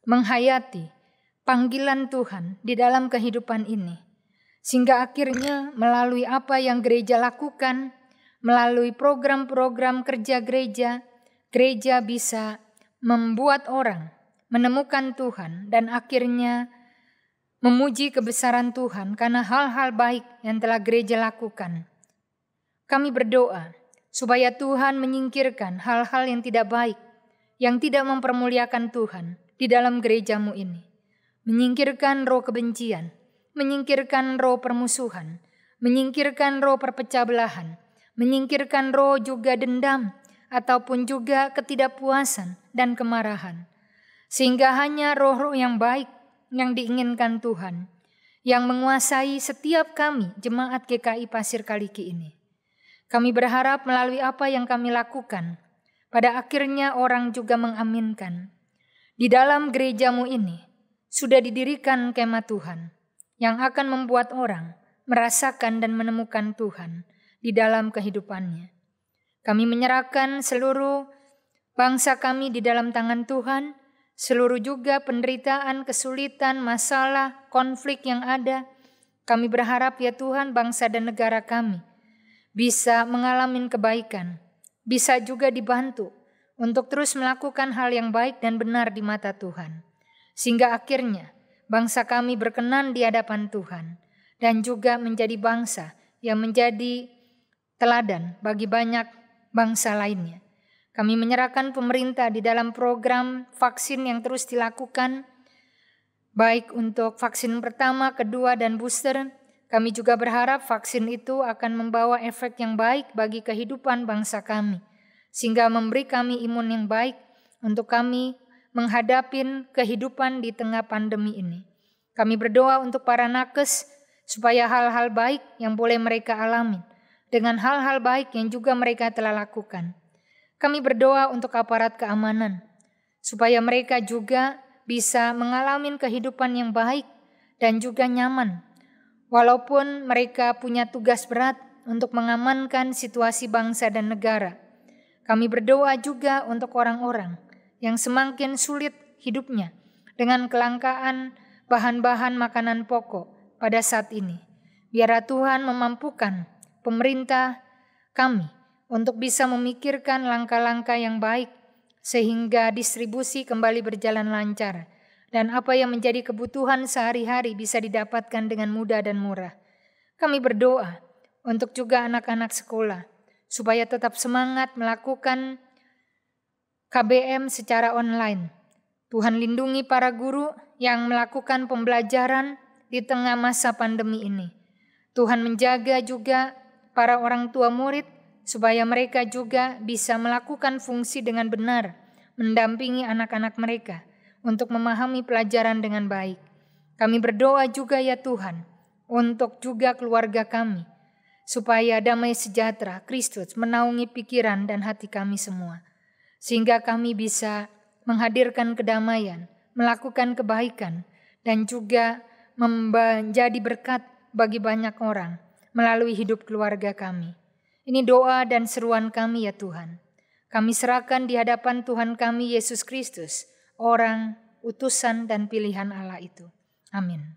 menghayati panggilan Tuhan di dalam kehidupan ini, sehingga akhirnya melalui apa yang gereja lakukan, melalui program-program kerja gereja, gereja bisa membuat orang menemukan Tuhan dan akhirnya memuji kebesaran Tuhan karena hal-hal baik yang telah gereja lakukan. Kami berdoa supaya Tuhan menyingkirkan hal-hal yang tidak baik, yang tidak mempermuliakan Tuhan di dalam gerejamu ini. Menyingkirkan roh kebencian, menyingkirkan roh permusuhan, menyingkirkan roh perpecah belahan, menyingkirkan roh juga dendam, ataupun juga ketidakpuasan dan kemarahan. Sehingga hanya roh-roh yang baik yang diinginkan Tuhan, yang menguasai setiap kami, jemaat GKI Pasir Kaliki ini. Kami berharap melalui apa yang kami lakukan, pada akhirnya orang juga mengaminkan. Di dalam gerejamu ini, sudah didirikan kemah Tuhan, yang akan membuat orang merasakan dan menemukan Tuhan di dalam kehidupannya. Kami menyerahkan seluruh bangsa kami di dalam tangan Tuhan, seluruh juga penderitaan, kesulitan, masalah, konflik yang ada. Kami berharap ya Tuhan bangsa dan negara kami bisa mengalami kebaikan, bisa juga dibantu untuk terus melakukan hal yang baik dan benar di mata Tuhan. Sehingga akhirnya bangsa kami berkenan di hadapan Tuhan dan juga menjadi bangsa yang menjadi teladan bagi banyak bangsa lainnya. Kami menyerahkan pemerintah di dalam program vaksin yang terus dilakukan, baik untuk vaksin pertama, kedua, dan booster. Kami juga berharap vaksin itu akan membawa efek yang baik bagi kehidupan bangsa kami, sehingga memberi kami imun yang baik untuk kami menghadapi kehidupan di tengah pandemi ini. Kami berdoa untuk para nakes, supaya hal-hal baik yang boleh mereka alami, dengan hal-hal baik yang juga mereka telah lakukan. Kami berdoa untuk aparat keamanan, supaya mereka juga bisa mengalami kehidupan yang baik dan juga nyaman, walaupun mereka punya tugas berat untuk mengamankan situasi bangsa dan negara. Kami berdoa juga untuk orang-orang yang semakin sulit hidupnya dengan kelangkaan bahan-bahan makanan pokok pada saat ini. Biarlah Tuhan memampukan pemerintah kami untuk bisa memikirkan langkah-langkah yang baik sehingga distribusi kembali berjalan lancar dan apa yang menjadi kebutuhan sehari-hari bisa didapatkan dengan mudah dan murah. Kami berdoa untuk juga anak-anak sekolah supaya tetap semangat melakukan KBM secara online. Tuhan lindungi para guru yang melakukan pembelajaran di tengah masa pandemi ini. Tuhan menjaga juga para orang tua murid supaya mereka juga bisa melakukan fungsi dengan benar, mendampingi anak-anak mereka untuk memahami pelajaran dengan baik. Kami berdoa juga ya Tuhan, untuk juga keluarga kami, supaya damai sejahtera Kristus menaungi pikiran dan hati kami semua, sehingga kami bisa menghadirkan kedamaian, melakukan kebaikan, dan juga menjadi berkat bagi banyak orang melalui hidup keluarga kami. Ini doa dan seruan kami ya Tuhan. Kami serahkan di hadapan Tuhan kami Yesus Kristus, orang, utusan dan pilihan Allah itu. Amin.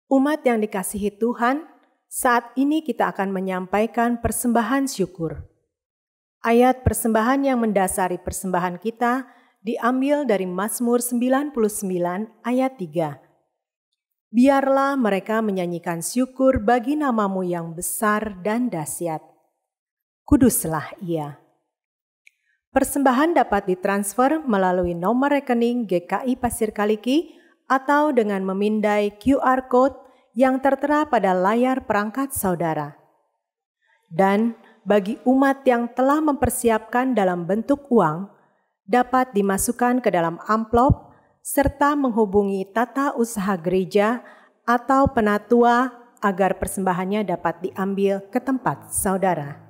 Umat yang dikasihi Tuhan, saat ini kita akan menyampaikan persembahan syukur. Ayat persembahan yang mendasari persembahan kita diambil dari Mazmur 99 ayat 3. Biarlah mereka menyanyikan syukur bagi nama-Mu yang besar dan dahsyat. Kuduslah Ia. Persembahan dapat ditransfer melalui nomor rekening GKI Pasir Kaliki atau dengan memindai QR Code yang tertera pada layar perangkat saudara. Dan bagi umat yang telah mempersiapkan dalam bentuk uang, dapat dimasukkan ke dalam amplop serta menghubungi tata usaha gereja atau penatua agar persembahannya dapat diambil ke tempat saudara.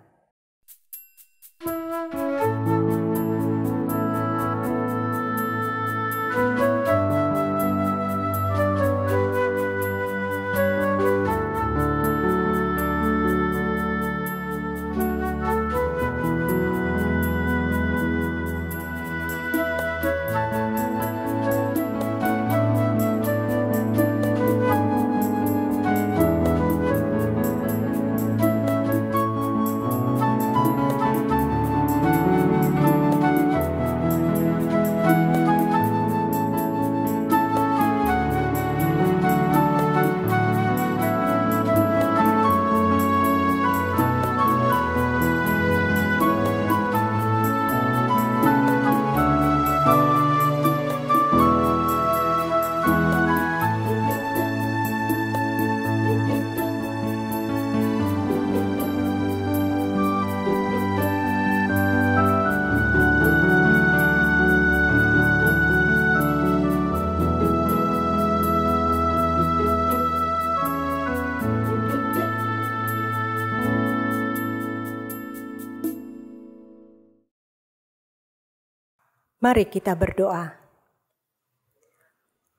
Mari kita berdoa.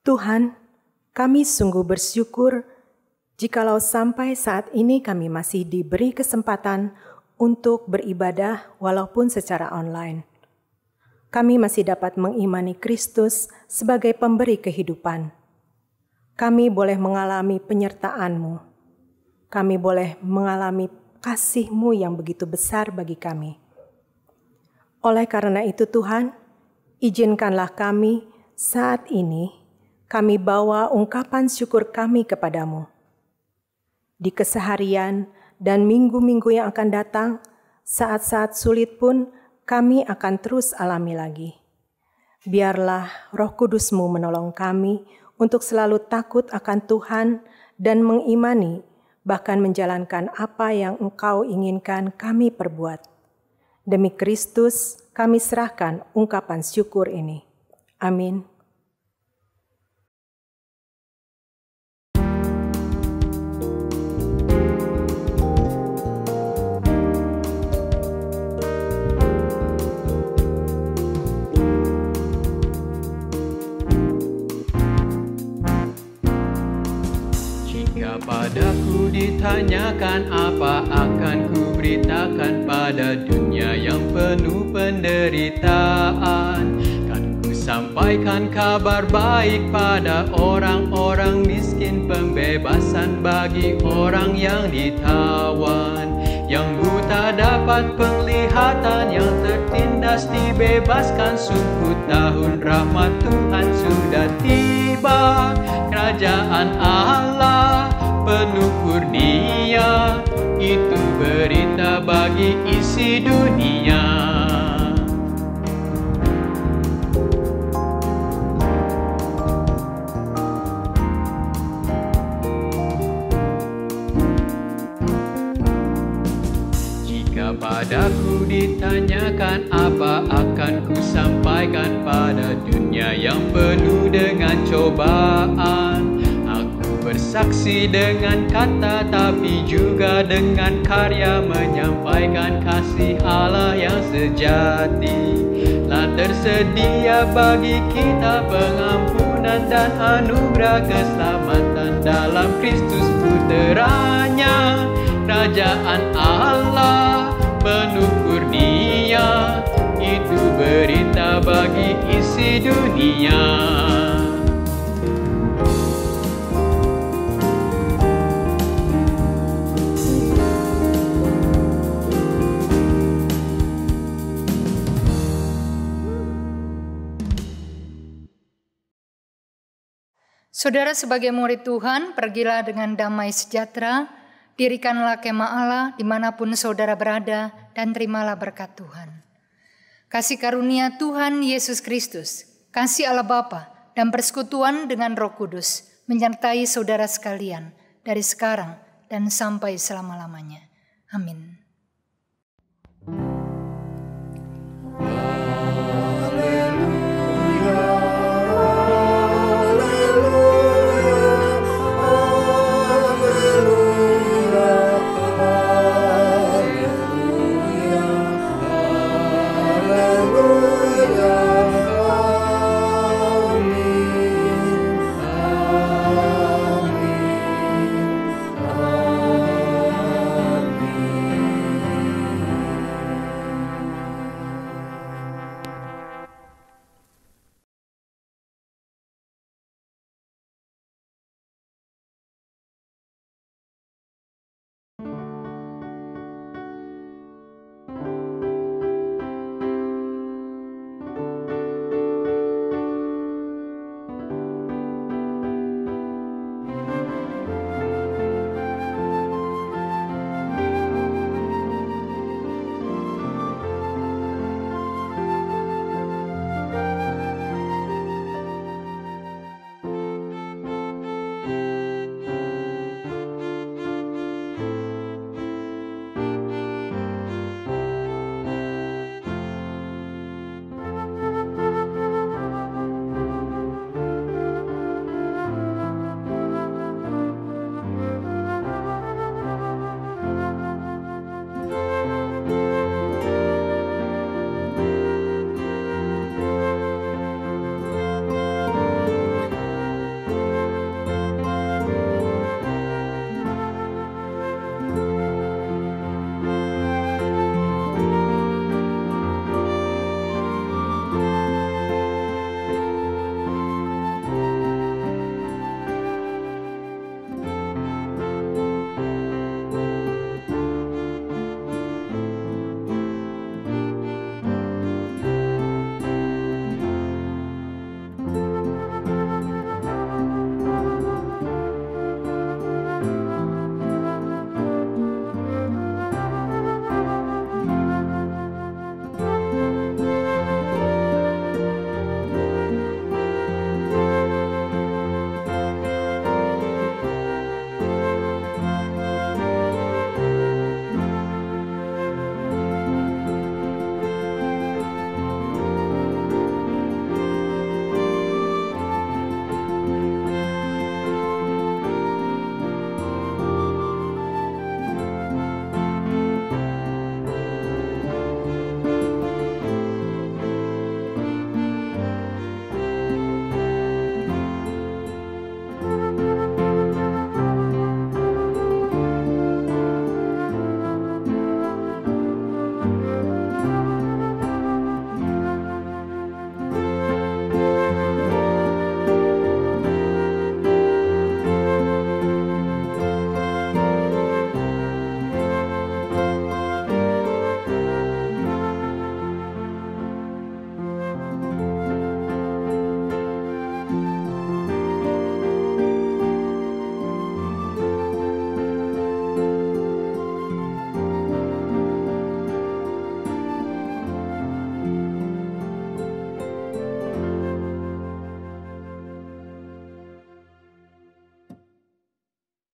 Tuhan, kami sungguh bersyukur jikalau sampai saat ini kami masih diberi kesempatan untuk beribadah walaupun secara online. Kami masih dapat mengimani Kristus sebagai pemberi kehidupan. Kami boleh mengalami penyertaan-Mu. Kami boleh mengalami kasih-Mu yang begitu besar bagi kami. Oleh karena itu Tuhan, izinkanlah kami saat ini, kami bawa ungkapan syukur kami kepadamu. Di keseharian dan minggu-minggu yang akan datang, saat-saat sulit pun kami akan terus alami lagi. Biarlah Roh Kudus-Mu menolong kami untuk selalu takut akan Tuhan dan mengimani, bahkan menjalankan apa yang Engkau inginkan kami perbuat. Demi Kristus, kami serahkan ungkapan syukur ini. Amin. Jika padaku ditanyakan apa akan ku beritakan pada dunia yang penuh penderitaan, kan ku sampaikan kabar baik pada orang-orang miskin, pembebasan bagi orang yang ditawan, yang buta dapat penglihatan, yang tertindas dibebaskan. Sungguh tahun rahmat Tuhan sudah tiba, kerajaan Allah penuh kurnia, itu berita bagi isi dunia. Jika padaku ditanyakan apa akan ku sampaikan pada dunia yang penuh dengan cobaan, bersaksi dengan kata tapi juga dengan karya, menyampaikan kasih Allah yang sejati. Lah tersedia bagi kita pengampunan dan anugerah keselamatan dalam Kristus puteranya. Kerajaan Allah penuh kurnia, itu berita bagi isi dunia. Saudara sebagai murid Tuhan, pergilah dengan damai sejahtera, dirikanlah kemah Allah dimanapun saudara berada, dan terimalah berkat Tuhan. Kasih karunia Tuhan Yesus Kristus, kasih Allah Bapa, dan persekutuan dengan Roh Kudus menyertai saudara sekalian dari sekarang dan sampai selama-lamanya. Amin.